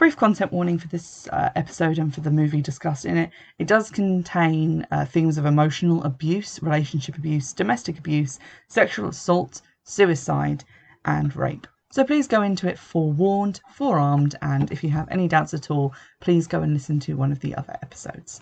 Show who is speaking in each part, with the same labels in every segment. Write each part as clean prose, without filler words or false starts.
Speaker 1: Brief content warning for this episode and for the movie discussed in it. It does contain themes of emotional abuse, relationship abuse, domestic abuse, sexual assault, suicide, and rape. So please go into it forewarned, forearmed, and if you have any doubts at all, please go and listen to one of the other episodes.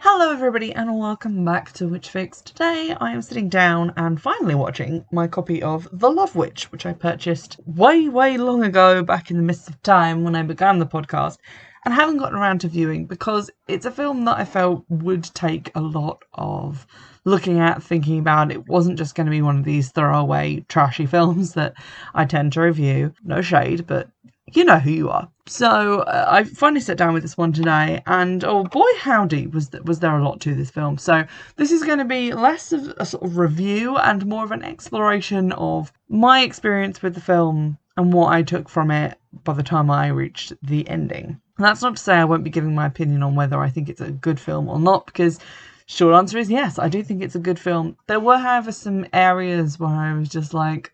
Speaker 1: Hello everybody and welcome back to Witchfix. Today I am sitting down and finally watching my copy of The Love Witch, which I purchased way long ago, back in the midst of time when I began the podcast, and haven't gotten around to viewing because it's a film that I felt would take a lot of looking at, thinking about. It wasn't just going to be one of these throwaway trashy films that I tend to review. No shade, but you know who you are. So I finally sat down with this one today, and oh boy howdy, was there a lot to this film. So this is going to be less of a sort of review and more of an exploration of my experience with the film and what I took from it by the time I reached the ending. And that's not to say I won't be giving my opinion on whether I think it's a good film or not, because short answer is yes, I do think it's a good film. There were, however, some areas where I was just like,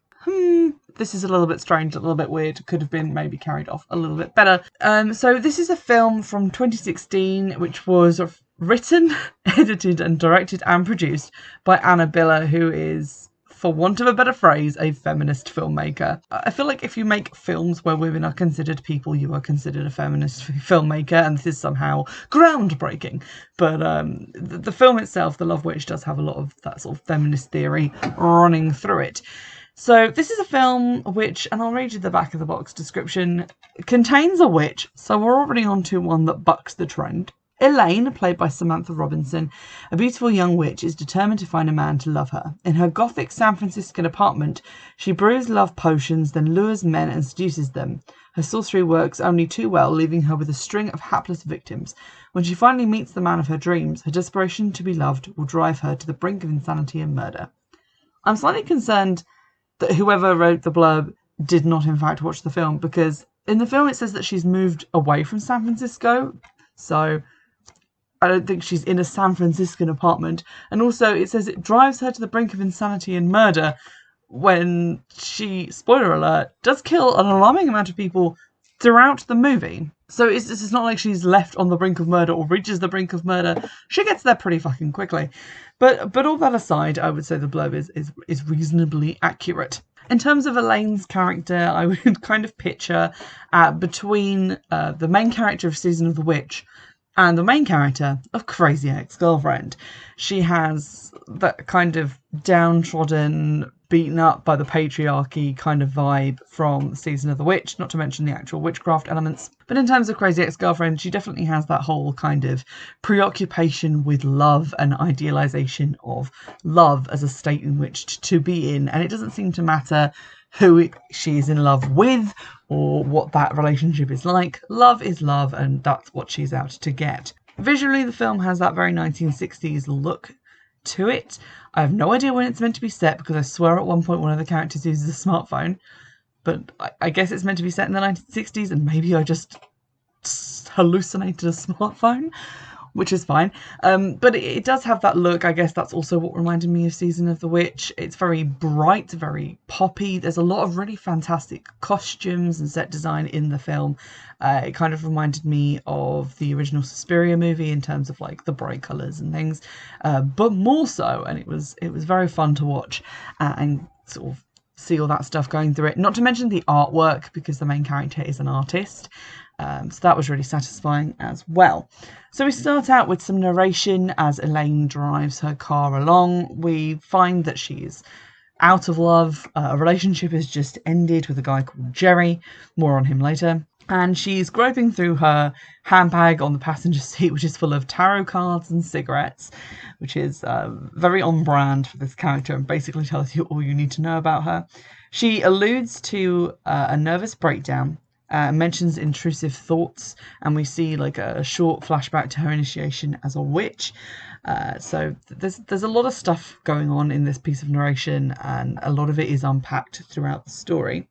Speaker 1: this is a little bit strange, a little bit weird, could have been maybe carried off a little bit better. So this is a film from 2016, which was written, edited and directed and produced by Anna Biller, who is, for want of a better phrase, a feminist filmmaker. I feel like if you make films where women are considered people, you are considered a feminist filmmaker, and this is somehow groundbreaking. But the film itself, The Love Witch, does have a lot of that sort of feminist theory running through it. So this is a film which, and I'll read you the back of the box description, contains a witch, so we're already on to one that bucks the trend. Elaine, played by Samantha Robinson, a beautiful young witch, is determined to find a man to love her. In her gothic San Franciscan apartment, she brews love potions, then lures men and seduces them. Her sorcery works only too well, leaving her with a string of hapless victims. When she finally meets the man of her dreams, her desperation to be loved will drive her to the brink of insanity and murder. I'm slightly concerned that whoever wrote the blurb did not in fact watch the film, because in the film it says that she's moved away from San Francisco, so I don't think she's in a San Franciscan apartment. And also it says it drives her to the brink of insanity and murder when she, spoiler alert, does kill an alarming amount of people throughout the movie. So it's not like she's left on the brink of murder or reaches the brink of murder. She gets there pretty fucking quickly. But all that aside, I would say the blurb is reasonably accurate. In terms of Elaine's character, I would kind of picture between the main character of Season of the Witch and the main character of Crazy Ex-Girlfriend. She has that kind of downtrodden, beaten up by the patriarchy kind of vibe from Season of the Witch, not to mention the actual witchcraft elements. But in terms of Crazy Ex-Girlfriend, she definitely has that whole kind of preoccupation with love and idealization of love as a state in which to be in. And it doesn't seem to matter who she's in love with or what that relationship is like. Love is love, and that's what she's out to get. Visually, the film has that very 1960s look to it. I have no idea when it's meant to be set, because I swear at one point one of the characters uses a smartphone, but I guess it's meant to be set in the 1960s, and maybe I just hallucinated a smartphone, which is fine. But it does have that look. I guess that's also what reminded me of Season of the Witch. It's very bright, very poppy. There's a lot of really fantastic costumes and set design in the film. It kind of reminded me of the original Suspiria movie in terms of like the bright colours and things, but more so. And it was very fun to watch and sort of see all that stuff going through it. Not to mention the artwork, because the main character is an artist. So that was really satisfying as well. So we start out with some narration as Elaine drives her car along. We find that she's out of love. A relationship has just ended with a guy called Jerry. More on him later. And she's groping through her handbag on the passenger seat, which is full of tarot cards and cigarettes, which is very on brand for this character and basically tells you all you need to know about her. She alludes to a nervous breakdown, mentions intrusive thoughts, and we see like a short flashback to her initiation as a witch. So there's a lot of stuff going on in this piece of narration, and a lot of it is unpacked throughout the story.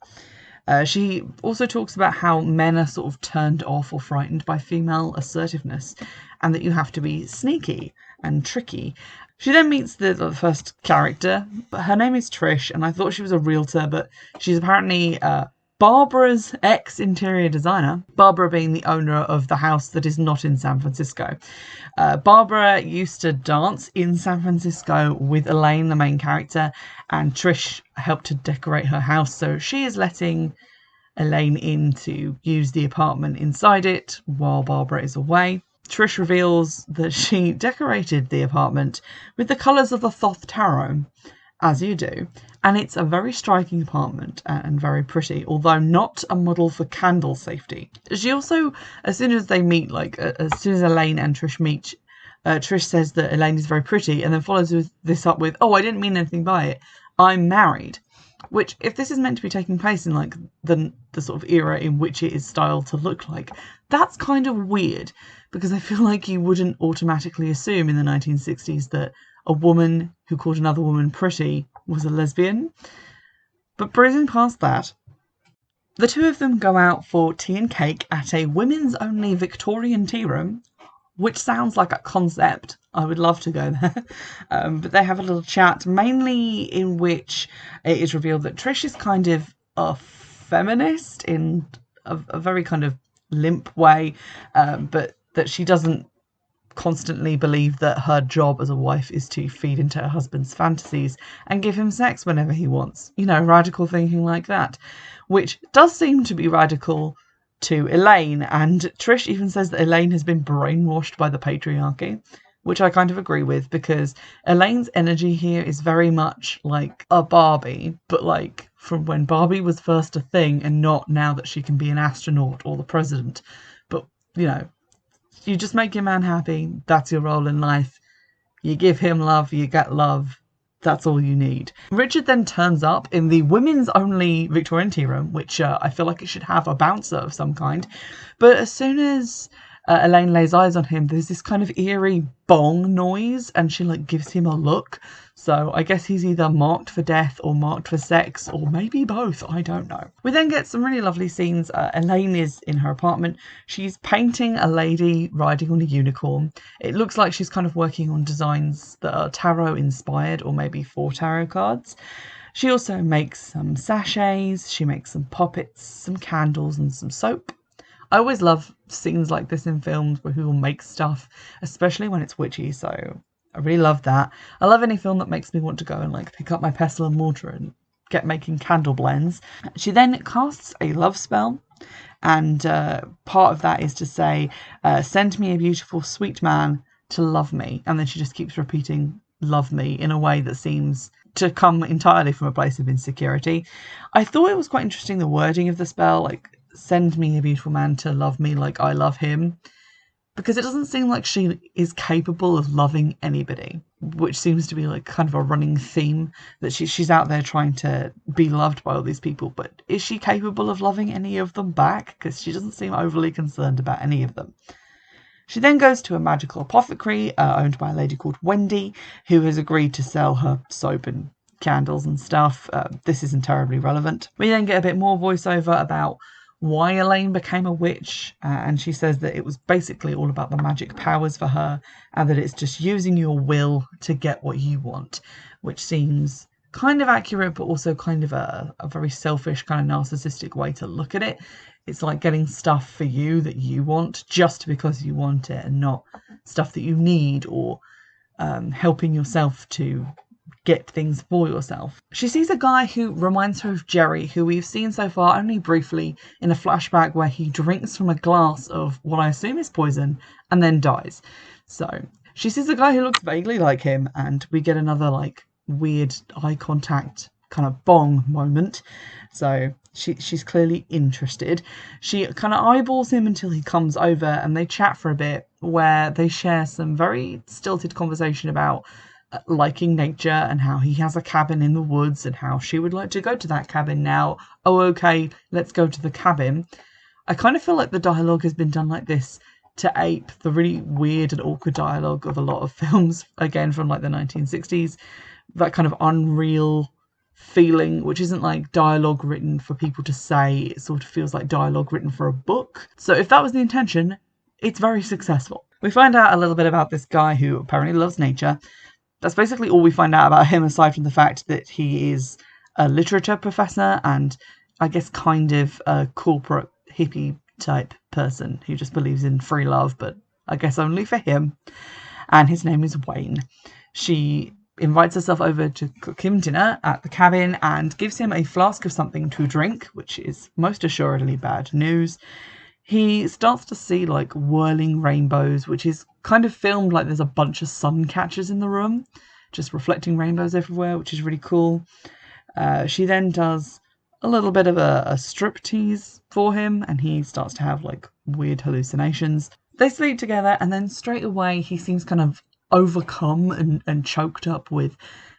Speaker 1: She also talks about how men are sort of turned off or frightened by female assertiveness, and that you have to be sneaky and tricky. She then meets the first character, but her name is Trish, and I thought she was a realtor, but she's apparently Barbara's ex-interior designer, Barbara being the owner of the house that is not in San Francisco. Barbara used to dance in San Francisco with Elaine, the main character, and Trish helped to decorate her house, so she is letting Elaine in to use the apartment inside it while Barbara is away. Trish reveals that she decorated the apartment with the colours of the Thoth Tarot, as you do, and it's a very striking apartment and very pretty, although not a model for candle safety. She also, as soon as they meet, as soon as Elaine and Trish meet, Trish says that Elaine is very pretty and then follows this up with, "Oh, I didn't mean anything by it. I'm married." Which, if this is meant to be taking place in like the sort of era in which it is styled to look like, that's kind of weird, because I feel like you wouldn't automatically assume in the 1960s that a woman who called another woman pretty was a lesbian. But breezing past that, the two of them go out for tea and cake at a women's only Victorian tea room, which sounds like a concept. I would love to go there. But they have a little chat, mainly in which it is revealed that Trish is kind of a feminist in a very kind of limp way, but that she doesn't constantly believe that her job as a wife is to feed into her husband's fantasies and give him sex whenever he wants. You know, radical thinking like that, which does seem to be radical to Elaine, and Trish even says that Elaine has been brainwashed by the patriarchy, which I kind of agree with, because Elaine's energy here is very much like a Barbie, but like from when Barbie was first a thing and not now that she can be an astronaut or the president. But, you know, you just make your man happy, that's your role in life. You give him love, you get love. That's all you need. Richard then turns up in the women's only Victorian tea room, which I feel like it should have a bouncer of some kind. But as soon as Elaine lays eyes on him, there's this kind of eerie bong noise, and she like gives him a look. So I guess he's either marked for death or marked for sex, or maybe both, I don't know. We then get some really lovely scenes. Elaine is in her apartment. She's painting a lady riding on a unicorn. It looks like she's kind of working on designs that are tarot inspired, or maybe for tarot cards. She also makes some sachets, she makes some poppets, some candles and some soap. I always love scenes like this in films where people make stuff, especially when it's witchy, so I really love that. I love any film that makes me want to go and like pick up my pestle and mortar and get making candle blends. She then casts a love spell, and part of that is to say, send me a beautiful sweet man to love me, and then she just keeps repeating love me in a way that seems to come entirely from a place of insecurity. I thought it was quite interesting, the wording of the spell, like send me a beautiful man to love me like I love him, because it doesn't seem like she is capable of loving anybody, which seems to be like kind of a running theme, that she's out there trying to be loved by all these people, but is she capable of loving any of them back? Because she doesn't seem overly concerned about any of them. She then goes to a magical apothecary owned by a lady called Wendy, who has agreed to sell her soap and candles and stuff. This isn't terribly relevant. We then get a bit more voiceover about why Elaine became a witch, and she says that it was basically all about the magic powers for her, and that it's just using your will to get what you want, which seems kind of accurate, but also kind of a very selfish, kind of narcissistic way to look at it. It's like getting stuff for you that you want just because you want it, and not stuff that you need, or helping yourself to get things for yourself. She sees a guy who reminds her of Jerry, who we've seen so far only briefly in a flashback where he drinks from a glass of what I assume is poison and then dies. So she sees a guy who looks vaguely like him, and we get another like weird eye contact kind of bong moment. So she's clearly interested. She kind of eyeballs him until he comes over, and they chat for a bit where they share some very stilted conversation about liking nature and how he has a cabin in the woods and how she would like to go to that cabin now. Oh, okay, let's go to the cabin. I kind of feel like the dialogue has been done like this to ape the really weird and awkward dialogue of a lot of films, again from like the 1960s. That kind of unreal feeling, which isn't like dialogue written for people to say, it sort of feels like dialogue written for a book. So if that was the intention, it's very successful. We find out a little bit about this guy who apparently loves nature. That's basically all we find out about him, aside from the fact that he is a literature professor and I guess kind of a corporate hippie type person who just believes in free love, but I guess only for him. And his name is Wayne. She invites herself over to cook him dinner at the cabin and gives him a flask of something to drink, which is most assuredly bad news. He starts to see like whirling rainbows, which is kind of filmed like there's a bunch of sun catchers in the room, just reflecting rainbows everywhere, which is really cool. She then does a little bit of a striptease for him, and he starts to have like weird hallucinations. They sleep together, and then straight away he seems kind of overcome and choked up with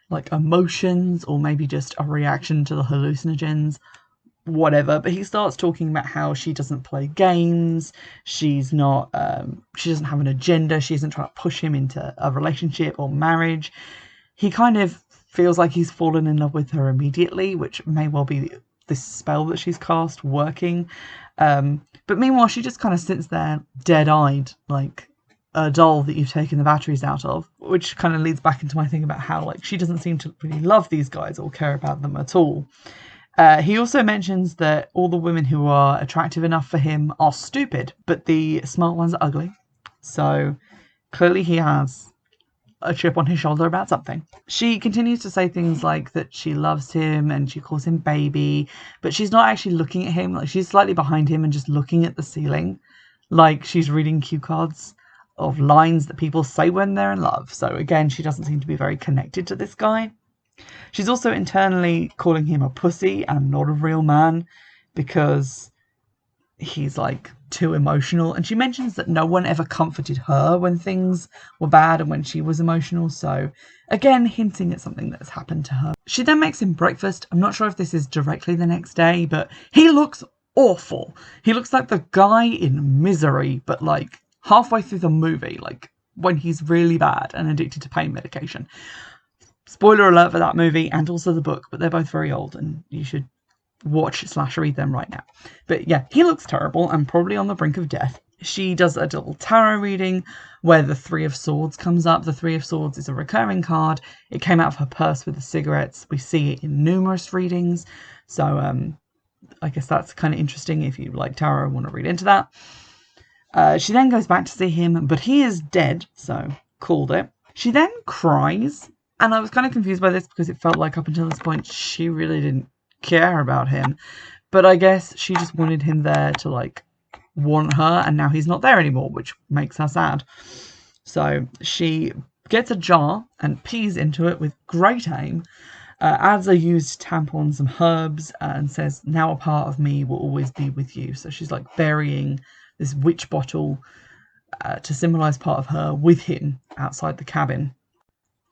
Speaker 1: like emotions, or maybe just a reaction to the hallucinogens, whatever. But he starts talking about how she doesn't play games, she's not she doesn't have an agenda, she isn't trying to push him into a relationship or marriage. He kind of feels like he's fallen in love with her immediately, which may well be this spell that she's cast working. But meanwhile, she just kind of sits there dead-eyed, like a doll that you've taken the batteries out of, which kind of leads back into my thing about how like she doesn't seem to really love these guys or care about them at all. He also mentions that all the women who are attractive enough for him are stupid, but the smart ones are ugly. So clearly he has a chip on his shoulder about something. She continues to say things like that she loves him and she calls him baby, but she's not actually looking at him. Like, she's slightly behind him and just looking at the ceiling, like she's reading cue cards of lines that people say when they're in love. So again, she doesn't seem to be very connected to this guy. She's also internally calling him a pussy and not a real man because he's like too emotional, and she mentions that no one ever comforted her when things were bad and when she was emotional, so again hinting at something that's happened to her. She then makes him breakfast. I'm not sure if this is directly the next day, but he looks awful. He looks like the guy in Misery, but like halfway through the movie, like when he's really bad and addicted to pain medication. Spoiler alert for that movie and also the book, but they're both very old and you should watch/read them right now. But yeah, he looks terrible and probably on the brink of death. She does a little tarot reading where the Three of Swords comes up. The Three of Swords is a recurring card. It came out of her purse with the cigarettes. We see it in numerous readings. So I guess that's kind of interesting if you like tarot and want to read into that. She then goes back to see him, but he is dead, so called it. She then cries, and I was kind of confused by this because it felt like up until this point she really didn't care about him, but I guess she just wanted him there to like want her, and now he's not there anymore, which makes her sad. So she gets a jar and pees into it with great aim, adds a used tampon, some herbs, and says, "Now a part of me will always be with you." So she's like burying this witch bottle to symbolize part of her with him outside the cabin.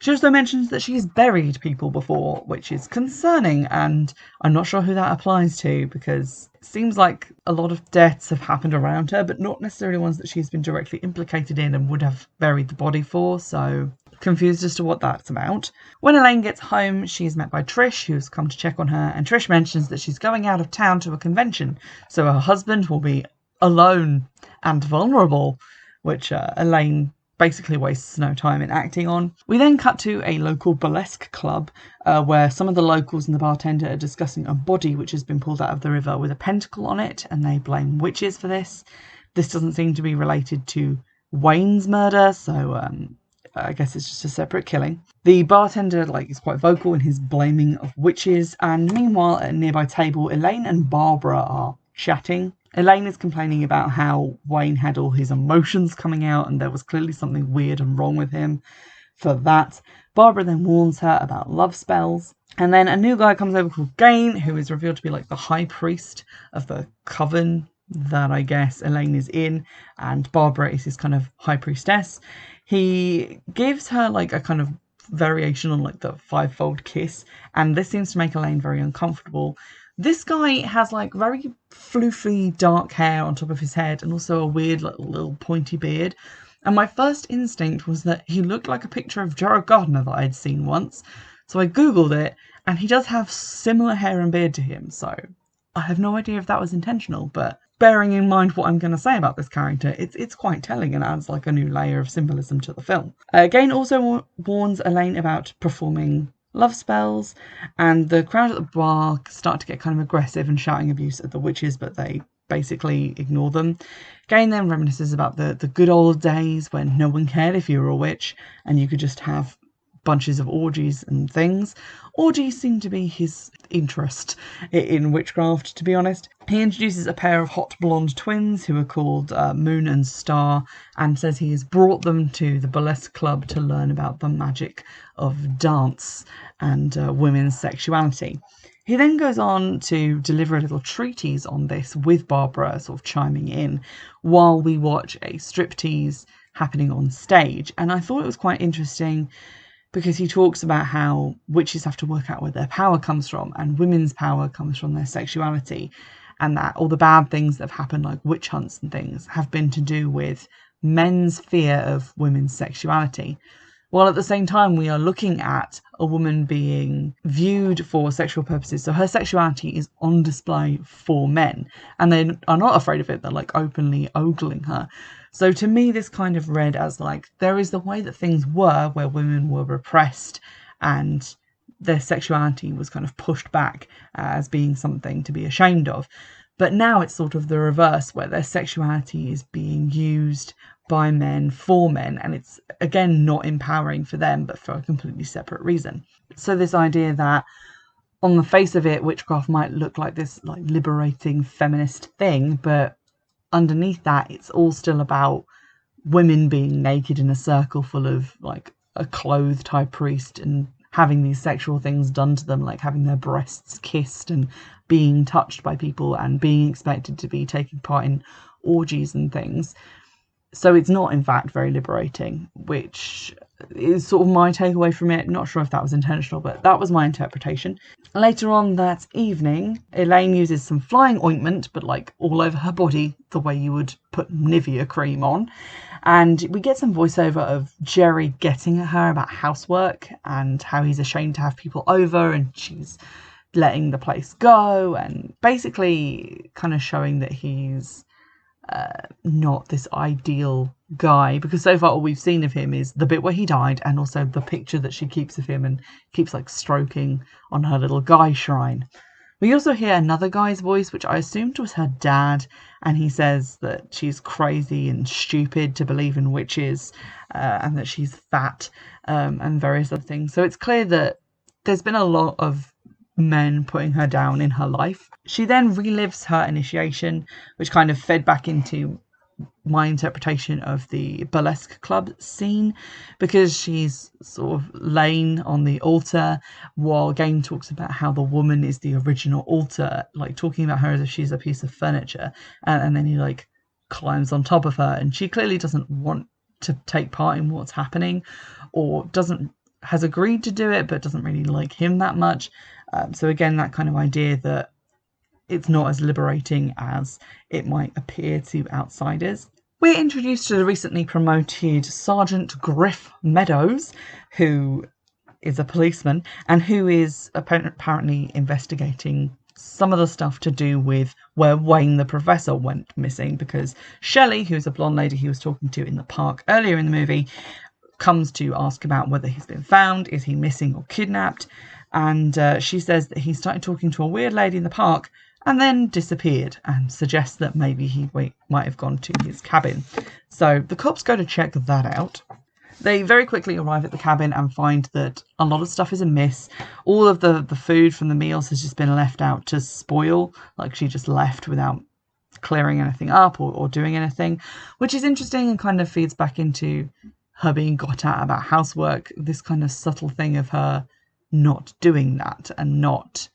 Speaker 1: She also mentions that she's buried people before, which is concerning, and I'm not sure who that applies to because it seems like a lot of deaths have happened around her, but not necessarily ones that she's been directly implicated in and would have buried the body for, so confused as to what that's about. When Elaine gets home, she's met by Trish, who's come to check on her, and Trish mentions that she's going out of town to a convention, so her husband will be alone and vulnerable, which Elaine basically wastes no time in acting on. We then cut to a local burlesque club where some of the locals and the bartender are discussing a body which has been pulled out of the river with a pentacle on it, and they blame witches for this. This doesn't seem to be related to Wayne's murder, so I guess it's just a separate killing. The bartender is quite vocal in his blaming of witches, and meanwhile at a nearby table, Elaine and Barbara are chatting. Elaine is complaining about how Wayne had all his emotions coming out and there was clearly something weird and wrong with him for that. Barbara then warns her about love spells. And then a new guy comes over called Gain, who is revealed to be like the high priest of the coven that I guess Elaine is in, and Barbara is his kind of high priestess. He gives her like a kind of variation on like the fivefold kiss, and this seems to make Elaine very uncomfortable. This guy has like very floofy dark hair on top of his head and also a weird little pointy beard. And my first instinct was that he looked like a picture of Gerard Gardner that I'd seen once. So I googled it, and he does have similar hair and beard to him. So I have no idea if that was intentional, but bearing in mind what I'm going to say about this character, it's quite telling and adds like a new layer of symbolism to the film. Gain also warns Elaine about performing love spells, and the crowd at the bar start to get kind of aggressive and shouting abuse at the witches, but they basically ignore them. Gain then reminisces about the good old days when no one cared if you were a witch and you could just have bunches of orgies and things. Orgies seem to be his interest in witchcraft, to be honest. He introduces a pair of hot blonde twins who are called Moon and Star, and says he has brought them to the burlesque club to learn about the magic of dance and women's sexuality. He then goes on to deliver a little treatise on this, with Barbara sort of chiming in, while we watch a striptease happening on stage. And I thought it was quite interesting because he talks about how witches have to work out where their power comes from, and women's power comes from their sexuality, and that all the bad things that have happened, like witch hunts and things, have been to do with men's fear of women's sexuality. While at the same time we are looking at a woman being viewed for sexual purposes. So her sexuality is on display for men, and they are not afraid of it. They're like openly ogling her. So to me, this kind of read as like, there is the way that things were where women were repressed and their sexuality was kind of pushed back as being something to be ashamed of. But now it's sort of the reverse, where their sexuality is being used by men for men, and it's again not empowering for them, but for a completely separate reason. So this idea that on the face of it, witchcraft might look like this like liberating feminist thing, but underneath that it's all still about women being naked in a circle full of like a clothed high priest and having these sexual things done to them, like having their breasts kissed and being touched by people and being expected to be taking part in orgies and things. So it's not, in fact, very liberating, which is sort of my takeaway from it. Not sure if that was intentional, but that was my interpretation. Later on that evening, Elaine uses some flying ointment, but like all over her body, the way you would put Nivea cream on. And we get some voiceover of Jerry getting at her about housework and how he's ashamed to have people over, and she's letting the place go, and basically kind of showing that he's not this ideal guy, because so far all we've seen of him is the bit where he died, and also the picture that she keeps of him and keeps like stroking on her little guy shrine. We also hear another guy's voice, which I assumed was her dad, and he says that she's crazy and stupid to believe in witches, and that she's fat, and various other things. So it's clear that there's been a lot of men putting her down in her life. She then relives her initiation, which kind of fed back into my interpretation of the burlesque club scene, because she's sort of laying on the altar while Gain talks about how the woman is the original altar, like talking about her as if she's a piece of furniture, and then he like climbs on top of her, and she clearly doesn't want to take part in what's happening, or has agreed to do it but doesn't really like him that much. So again, that kind of idea that it's not as liberating as it might appear to outsiders. We're introduced to the recently promoted Sergeant Griff Meadows, who is a policeman and who is apparently investigating some of the stuff to do with where Wayne the Professor went missing, because Shelley, who's a blonde lady he was talking to in the park earlier in the movie, comes to ask about whether he's been found, is he missing or kidnapped, and she says that he started talking to a weird lady in the park and then disappeared, and suggests that maybe he might have gone to his cabin. So the cops go to check that out. They very quickly arrive at the cabin and find that a lot of stuff is amiss. All of the food from the meals has just been left out to spoil, like she just left without clearing anything up or doing anything, which is interesting and kind of feeds back into her being got at about housework, this kind of subtle thing of her not doing that and not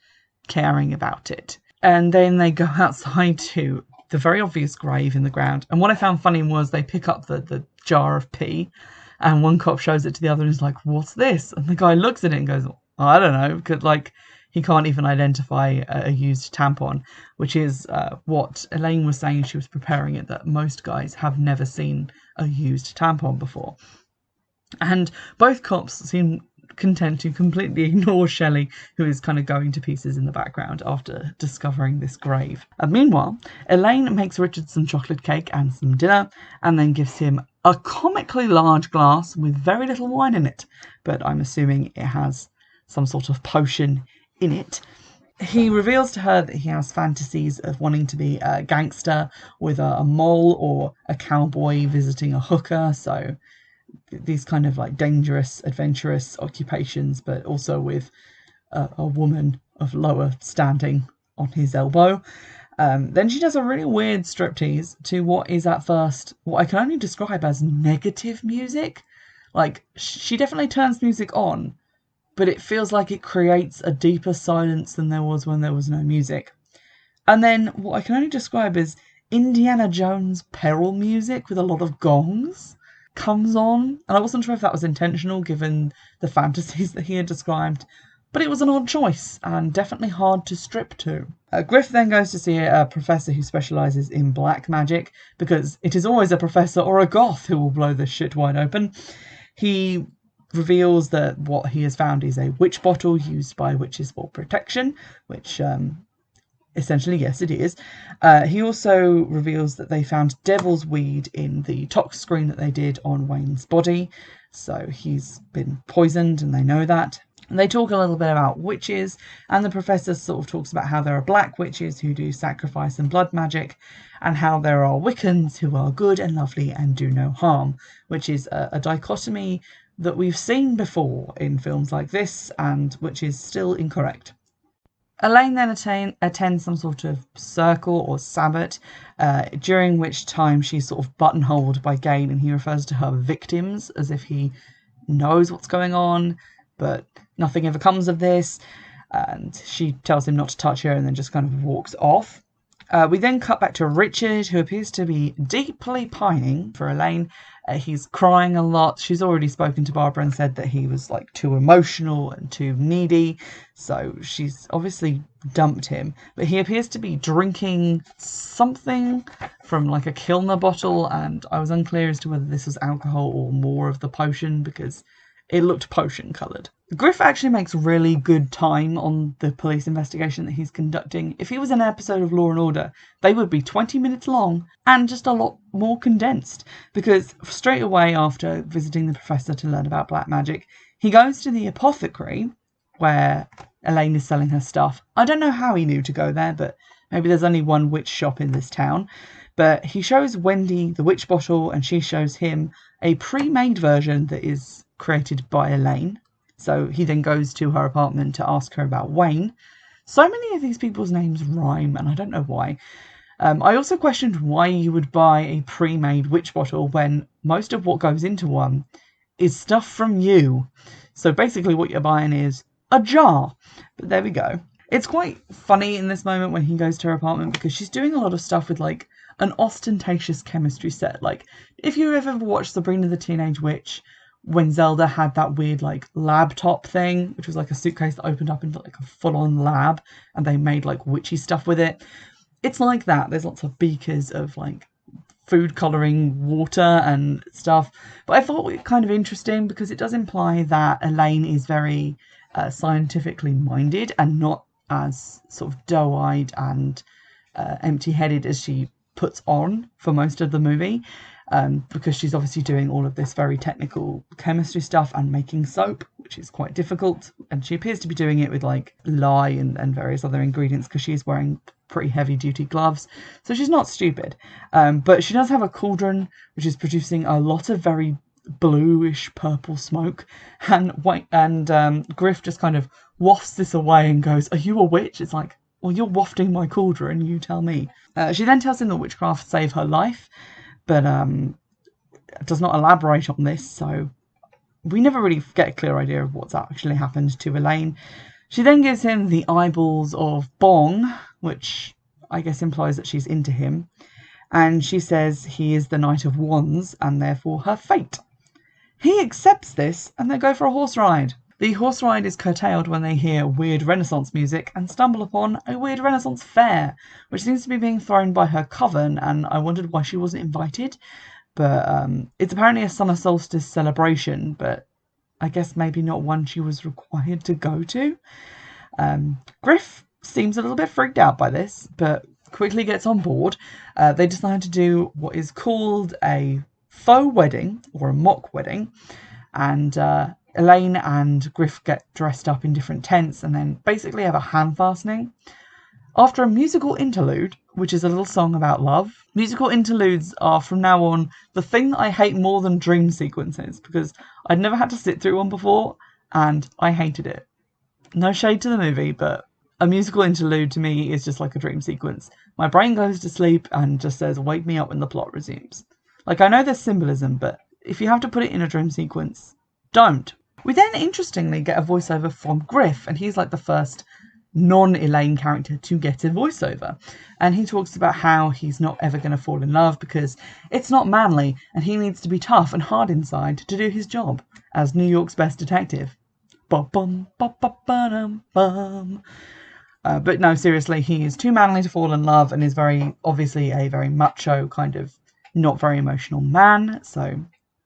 Speaker 1: caring about it. And then they go outside to the very obvious grave in the ground. And what I found funny was they pick up the jar of pee, and one cop shows it to the other and is like, "What's this?" And the guy looks at it and goes, "I don't know," because like he can't even identify a used tampon, which is what Elaine was saying she was preparing it, that most guys have never seen a used tampon before. And both cops seem content to completely ignore Shelley, who is kind of going to pieces in the background after discovering this grave. Meanwhile, Elaine makes Richard some chocolate cake and some dinner, and then gives him a comically large glass with very little wine in it, but I'm assuming it has some sort of potion in it. He reveals to her that he has fantasies of wanting to be a gangster with a mole, or a cowboy visiting a hooker, so these kind of like dangerous, adventurous occupations, but also with a woman of lower standing on his elbow. Then she does a really weird striptease to what is at first what I can only describe as negative music. Like, she definitely turns music on, but it feels like it creates a deeper silence than there was when there was no music. And then what I can only describe as Indiana Jones peril music with a lot of gongs comes on. And I wasn't sure if that was intentional given the fantasies that he had described, but it was an odd choice and definitely hard to strip to. Griff then goes to see a professor who specialises in black magic, because it is always a professor or a goth who will blow this shit wide open. He reveals that what he has found is a witch bottle used by witches for protection, which essentially, yes, it is. He also reveals that they found devil's weed in the tox screen that they did on Wayne's body, so he's been poisoned and they know that. And they talk a little bit about witches, and the professor sort of talks about how there are black witches who do sacrifice and blood magic, and how there are Wiccans who are good and lovely and do no harm, which is a dichotomy that we've seen before in films like this, and which is still incorrect. Elaine then attends some sort of circle or sabbat, during which time she's sort of buttonholed by Gain, and he refers to her victims as if he knows what's going on, but nothing ever comes of this, and she tells him not to touch her and then just kind of walks off. We then cut back to Richard, who appears to be deeply pining for Elaine. He's crying a lot. She's already spoken to Barbara and said that he was like too emotional and too needy, so she's obviously dumped him. But he appears to be drinking something from like a Kilner bottle, and I was unclear as to whether this was alcohol or more of the potion, because it looked potion coloured. Griff actually makes really good time on the police investigation that he's conducting. If he was in an episode of Law and Order, they would be 20 minutes long and just a lot more condensed, because straight away after visiting the professor to learn about black magic, he goes to the apothecary where Elaine is selling her stuff. I don't know how he knew to go there, but maybe there's only one witch shop in this town. But he shows Wendy the witch bottle, and she shows him a pre-made version that is created by Elaine. So he then goes to her apartment to ask her about Wayne. So many of these people's names rhyme, and I don't know why. I also questioned why you would buy a pre-made witch bottle when most of what goes into one is stuff from you. So basically what you're buying is a jar. But there we go. It's quite funny in this moment when he goes to her apartment, because she's doing a lot of stuff with like an ostentatious chemistry set. Like, if you ever watched Sabrina the Teenage Witch, when Zelda had that weird like laptop thing, which was like a suitcase that opened up into like a full-on lab, and they made like witchy stuff with it. It's like that. There's lots of beakers of like food colouring water and stuff. But I thought it kind of interesting because it does imply that Elaine is very scientifically minded and not as sort of doe-eyed and empty-headed as she puts on for most of the movie. Because she's obviously doing all of this very technical chemistry stuff and making soap, which is quite difficult. And she appears to be doing it with like lye and various other ingredients, because she's wearing pretty heavy duty gloves. So she's not stupid. But she does have a cauldron, which is producing a lot of very bluish purple smoke. And Griff just kind of wafts this away and goes, "Are you a witch?" It's like, well, you're wafting my cauldron, you tell me. She then tells him that witchcraft saved her life, but does not elaborate on this, so we never really get a clear idea of what's actually happened to Elaine. She then gives him the eyeballs of Bong, which I guess implies that she's into him, and she says he is the Knight of Wands and therefore her fate. He accepts this, and they go for a horse ride. The horse ride is curtailed when they hear weird Renaissance music and stumble upon a weird Renaissance fair, which seems to be being thrown by her coven, and I wondered why she wasn't invited. But it's apparently a summer solstice celebration, but I guess maybe not one she was required to go to. Griff seems a little bit freaked out by this, but quickly gets on board. They decide to do what is called a faux wedding, or a mock wedding, and Elaine and Griff get dressed up in different tents and then basically have a hand fastening. After a musical interlude, which is a little song about love. Musical interludes are from now on the thing that I hate more than dream sequences, because I'd never had to sit through one before and I hated it. No shade to the movie, but a musical interlude to me is just like a dream sequence. My brain goes to sleep and just says, wake me up when the plot resumes. Like, I know there's symbolism, but if you have to put it in a dream sequence, don't. We then, interestingly, get a voiceover from Griff, and he's like the first non-Elaine character to get a voiceover. And he talks about how he's not ever going to fall in love because it's not manly, and he needs to be tough and hard inside to do his job as New York's best detective. Ba-bum, ba-ba-ba-dum, bum. But no, seriously, he is too manly to fall in love and is very obviously a very macho, kind of not very emotional man. So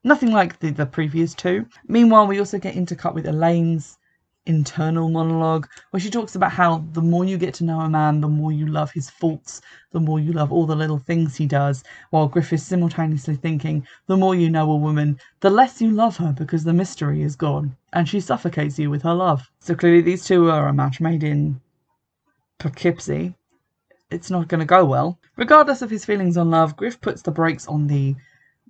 Speaker 1: nothing like the previous two. Meanwhile, we also get intercut with Elaine's internal monologue, where she talks about how the more you get to know a man, the more you love his faults, the more you love all the little things he does, while Griff is simultaneously thinking the more you know a woman, the less you love her because the mystery is gone, and she suffocates you with her love. So clearly these two are a match made in Poughkeepsie. It's not going to go well. Regardless of his feelings on love, Griff puts the brakes on the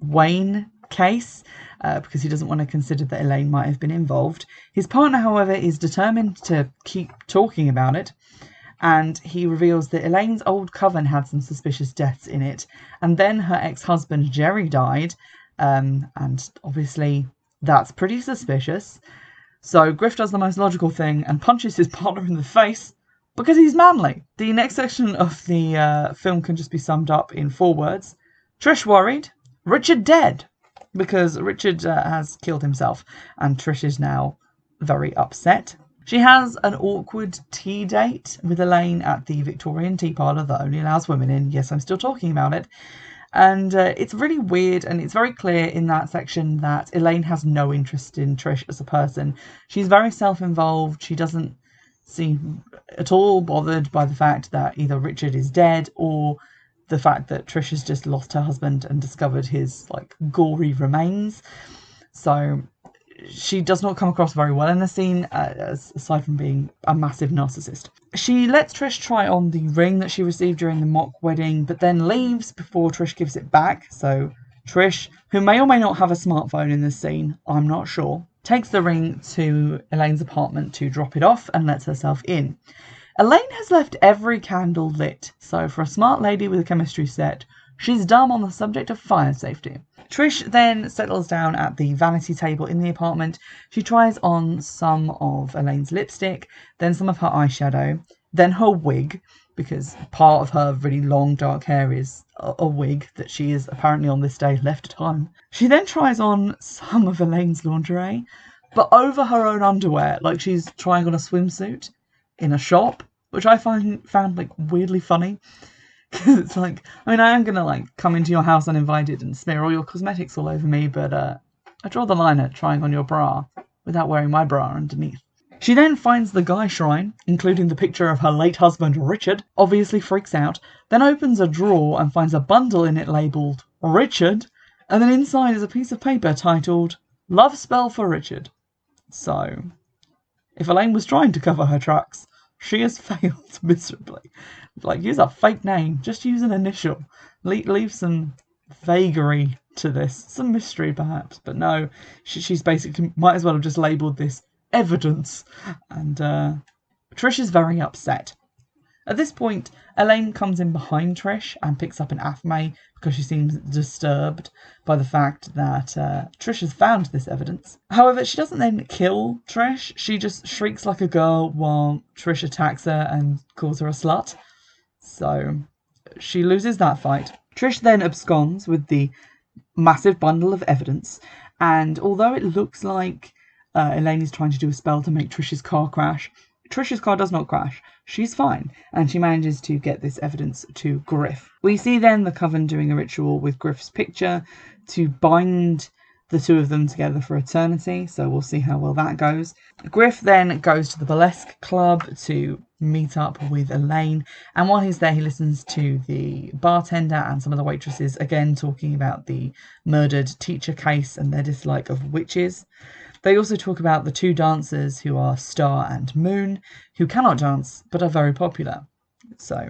Speaker 1: Wayne case because he doesn't want to consider that Elaine might have been involved. His partner, however, is determined to keep talking about it, and he reveals that Elaine's old coven had some suspicious deaths in it, and then her ex-husband Jerry died, and obviously that's pretty suspicious. So Griff does the most logical thing and punches his partner in the face because he's manly. The next section of the film can just be summed up in 4 words. Trish worried, Richard dead, because Richard has killed himself, and Trish is now very upset. She has an awkward tea date with Elaine at the Victorian tea parlour that only allows women in. Yes, I'm still talking about it. And it's really weird, and it's very clear in that section that Elaine has no interest in Trish as a person. She's very self-involved. She doesn't seem at all bothered by the fact that either Richard is dead or the fact that Trish has just lost her husband and discovered his like gory remains. So she does not come across very well in the scene, aside from being a massive narcissist. She lets Trish try on the ring that she received during the mock wedding, but then leaves before Trish gives it back. So Trish, who may or may not have a smartphone in this scene, I'm not sure, takes the ring to Elaine's apartment to drop it off and lets herself in. Elaine has left every candle lit, so for a smart lady with a chemistry set, she's dumb on the subject of fire safety. Trish then settles down at the vanity table in the apartment. She tries on some of Elaine's lipstick, then some of her eyeshadow, then her wig, because part of her really long dark hair is a wig that she is apparently on this day left at home. She then tries on some of Elaine's lingerie, but over her own underwear, like she's trying on a swimsuit in a shop, which I found like weirdly funny. Because it's like, I mean, I am going to like come into your house uninvited and smear all your cosmetics all over me, but I draw the line at trying on your bra without wearing my bra underneath. She then finds the guy shrine, including the picture of her late husband Richard, obviously freaks out, then opens a drawer and finds a bundle in it labelled Richard, and then inside is a piece of paper titled Love Spell for Richard. So, if Elaine was trying to cover her tracks, she has failed miserably. Like, use a fake name. Just use an initial. Leave some vagary to this. Some mystery, perhaps. But no, she's basically might as well have just labelled this evidence. And Trish is very upset. At this point, Elaine comes in behind Trish and picks up an athame because she seems disturbed by the fact that Trish has found this evidence. However, she doesn't then kill Trish. She just shrieks like a girl while Trish attacks her and calls her a slut. So she loses that fight. Trish then absconds with the massive bundle of evidence, and although it looks like Elaine is trying to do a spell to make Trish's car crash, Trish's car does not crash. She's fine, and she manages to get this evidence to Griff. We see then the coven doing a ritual with Griff's picture to bind the two of them together for eternity, so we'll see how well that goes. Griff then goes to the burlesque club to meet up with Elaine, and while he's there he listens to the bartender and some of the waitresses again talking about the murdered teacher case and their dislike of witches. They also talk about the two dancers who are Star and Moon, who cannot dance but are very popular. So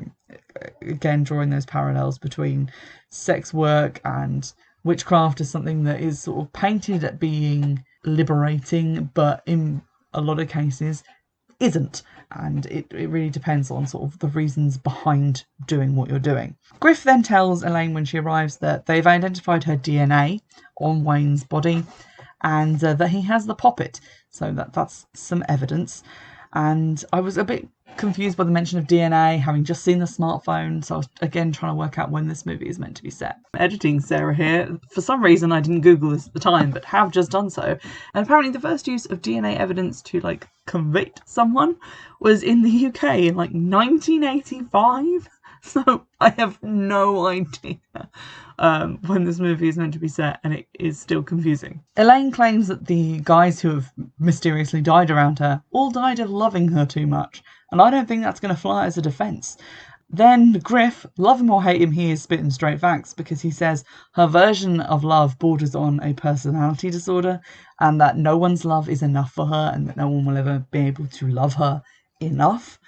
Speaker 1: again, drawing those parallels between sex work and witchcraft is something that is sort of painted at being liberating, but in a lot of cases isn't. And it really depends on sort of the reasons behind doing what you're doing. Griff then tells Elaine when she arrives that they've identified her DNA on Wayne's body and that he has the poppet. So that's some evidence. And I was a bit confused by the mention of DNA, having just seen the smartphone, so I was again trying to work out when this movie is meant to be set. Editing Sarah here. For some reason I didn't Google this at the time, but have just done so. And apparently the first use of DNA evidence to like convict someone was in the UK in like 1985. So I have no idea when this movie is meant to be set, and it is still confusing. Elaine claims that the guys who have mysteriously died around her all died of loving her too much, and I don't think that's going to fly as a defence. Then Griff, love him or hate him, he is spitting straight facts, because he says her version of love borders on a personality disorder, and that no one's love is enough for her, and that no one will ever be able to love her enough,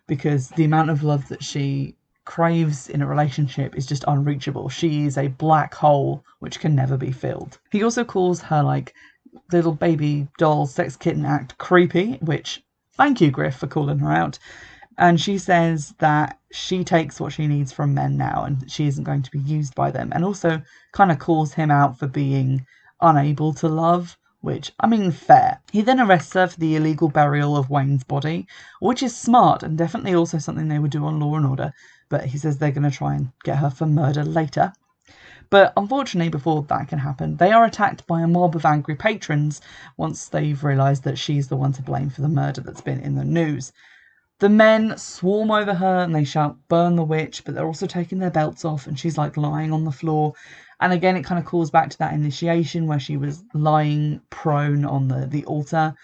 Speaker 1: because the amount of love that she craves in a relationship is just unreachable. She is a black hole which can never be filled. He also calls her like little baby doll sex kitten act creepy, which thank you Griff for calling her out. And she says that she takes what she needs from men now and she isn't going to be used by them, and also kind of calls him out for being unable to love, which, I mean, fair. He then arrests her for the illegal burial of Wayne's body, which is smart and definitely also something they would do on Law & Order, but he says they're going to try and get her for murder later. But unfortunately, before that can happen, they are attacked by a mob of angry patrons once they've realised that she's the one to blame for the murder that's been in the news. The men swarm over her and they shout, "Burn the witch," but they're also taking their belts off and she's like lying on the floor. And again, it kind of calls back to that initiation where she was lying prone on the altar,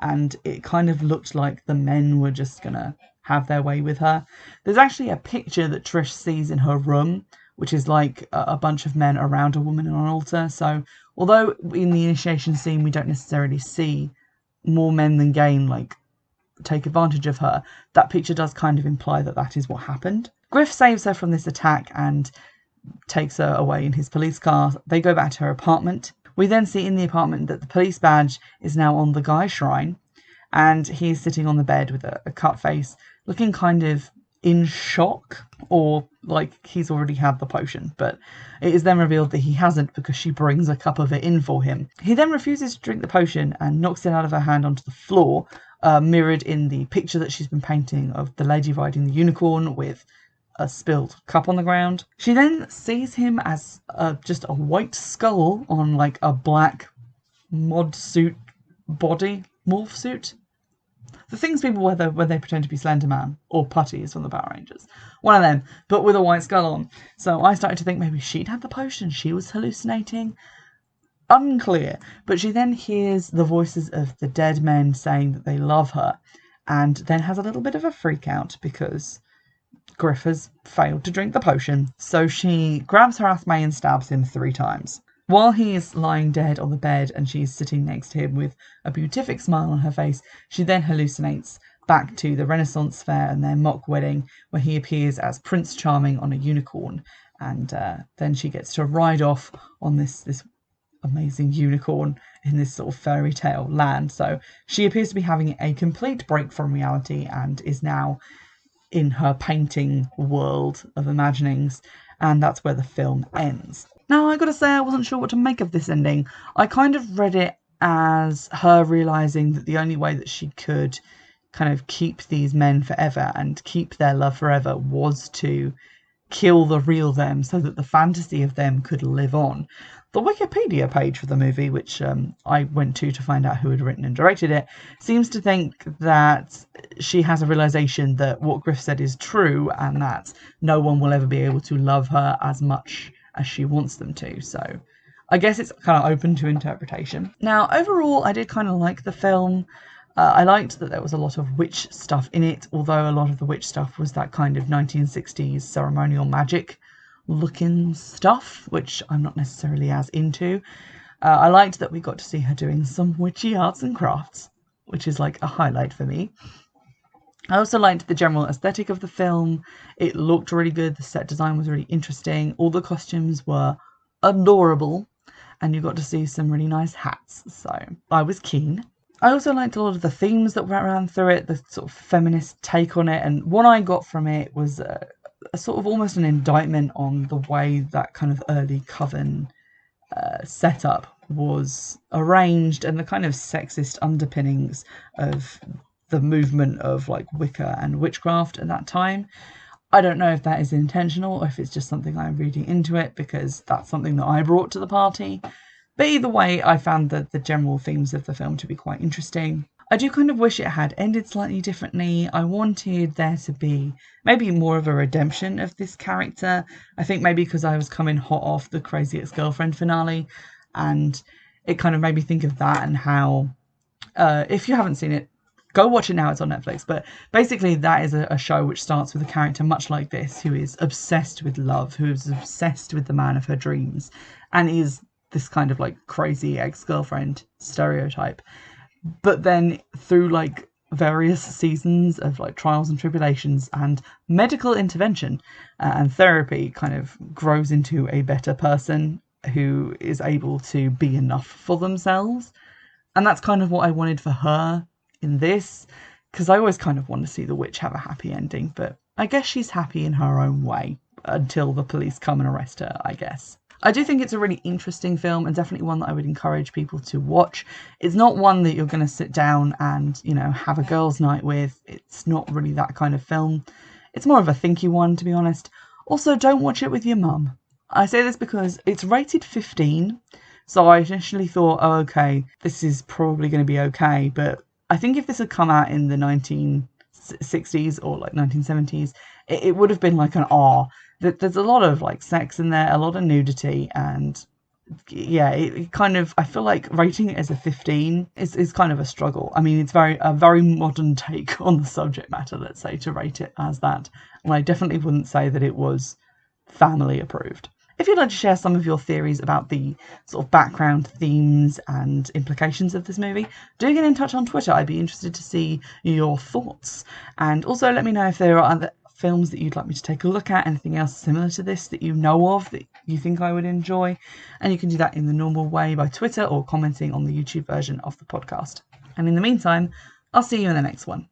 Speaker 1: and it kind of looked like the men were just going to have their way with her. There's actually a picture that Trish sees in her room, which is like a bunch of men around a woman on an altar. So although in the initiation scene we don't necessarily see more men than Gain like take advantage of her, that picture does kind of imply that that is what happened. Griff saves her from this attack and takes her away in his police car. They go back to her apartment. We then see in the apartment that the police badge is now on the guy's shrine, and he's sitting on the bed with a cut face, looking kind of in shock, or like he's already had the potion, but it is then revealed that he hasn't because she brings a cup of it in for him. He then refuses to drink the potion and knocks it out of her hand onto the floor, mirrored in the picture that she's been painting of the lady riding the unicorn with a spilled cup on the ground. She then sees him as just a white skull on like a black mod suit body, morph suit. The things people wear when they pretend to be Slender Man or Putties from the Power Rangers. One of them, but with a white skull on. So I started to think maybe she'd had the potion, she was hallucinating. Unclear. But she then hears the voices of the dead men saying that they love her, and then has a little bit of a freak out because Griff has failed to drink the potion. So she grabs her athame and stabs him 3 times. While he is lying dead on the bed and she's sitting next to him with a beatific smile on her face, she then hallucinates back to the Renaissance fair and their mock wedding, where he appears as Prince Charming on a unicorn, and then she gets to ride off on this amazing unicorn in this sort of fairy tale land. So she appears to be having a complete break from reality and is now in her painting world of imaginings, and that's where the film ends. Now, I gotta say, I wasn't sure what to make of this ending. I kind of read it as her realising that the only way that she could kind of keep these men forever and keep their love forever was to kill the real them so that the fantasy of them could live on. The Wikipedia page for the movie, which I went to find out who had written and directed it, seems to think that she has a realisation that what Griff said is true and that no one will ever be able to love her as much as she wants them to. So I guess it's kind of open to interpretation. Now, overall, I did kind of like the film. I liked that there was a lot of witch stuff in it, although a lot of the witch stuff was that kind of 1960s ceremonial magic looking stuff, which I'm not necessarily as into. I liked that we got to see her doing some witchy arts and crafts, which is like a highlight for me. I also liked the general aesthetic of the film. It looked really good. The set design was really interesting. All the costumes were adorable, and you got to see some really nice hats, so I was keen. I also liked a lot of the themes that went around through it, the sort of feminist take on it, and what I got from it was a sort of almost an indictment on the way that kind of early coven setup was arranged and the kind of sexist underpinnings of the movement of like Wicca and witchcraft at that time. I don't know if that is intentional or if it's just something I'm reading into it, because that's something that I brought to the party. But either way, I found that the general themes of the film to be quite interesting. I do kind of wish it had ended slightly differently. I wanted there to be maybe more of a redemption of this character. I think maybe because I was coming hot off the Crazy Ex-Girlfriend finale, and it kind of made me think of that and how, if you haven't seen it, go watch it now, it's on Netflix. But basically that is a show which starts with a character much like this, who is obsessed with love, who is obsessed with the man of her dreams, and is this kind of like crazy ex-girlfriend stereotype. But then through like various seasons of like trials and tribulations and medical intervention and therapy, kind of grows into a better person who is able to be enough for themselves. And that's kind of what I wanted for her in this, because I always kind of want to see the witch have a happy ending, but I guess she's happy in her own way until the police come and arrest her, I guess. I do think it's a really interesting film, and definitely one that I would encourage people to watch. It's not one that you're going to sit down and, you know, have a girls' night with. It's not really that kind of film. It's more of a thinky one, to be honest. Also, don't watch it with your mum. I say this because it's rated 15, so I initially thought, oh, okay, this is probably going to be okay, but I think if this had come out in the 1960s or like 1970s, it would have been like an R. There's a lot of like sex in there, a lot of nudity, and yeah, it kind of, I feel like rating it as a 15 is kind of a struggle. I mean, it's a very modern take on the subject matter, let's say, to rate it as that. And I definitely wouldn't say that it was family approved. If you'd like to share some of your theories about the sort of background themes and implications of this movie, do get in touch on Twitter. I'd be interested to see your thoughts. And also let me know if there are other films that you'd like me to take a look at, anything else similar to this that you know of that you think I would enjoy. And you can do that in the normal way by Twitter or commenting on the YouTube version of the podcast. And in the meantime, I'll see you in the next one.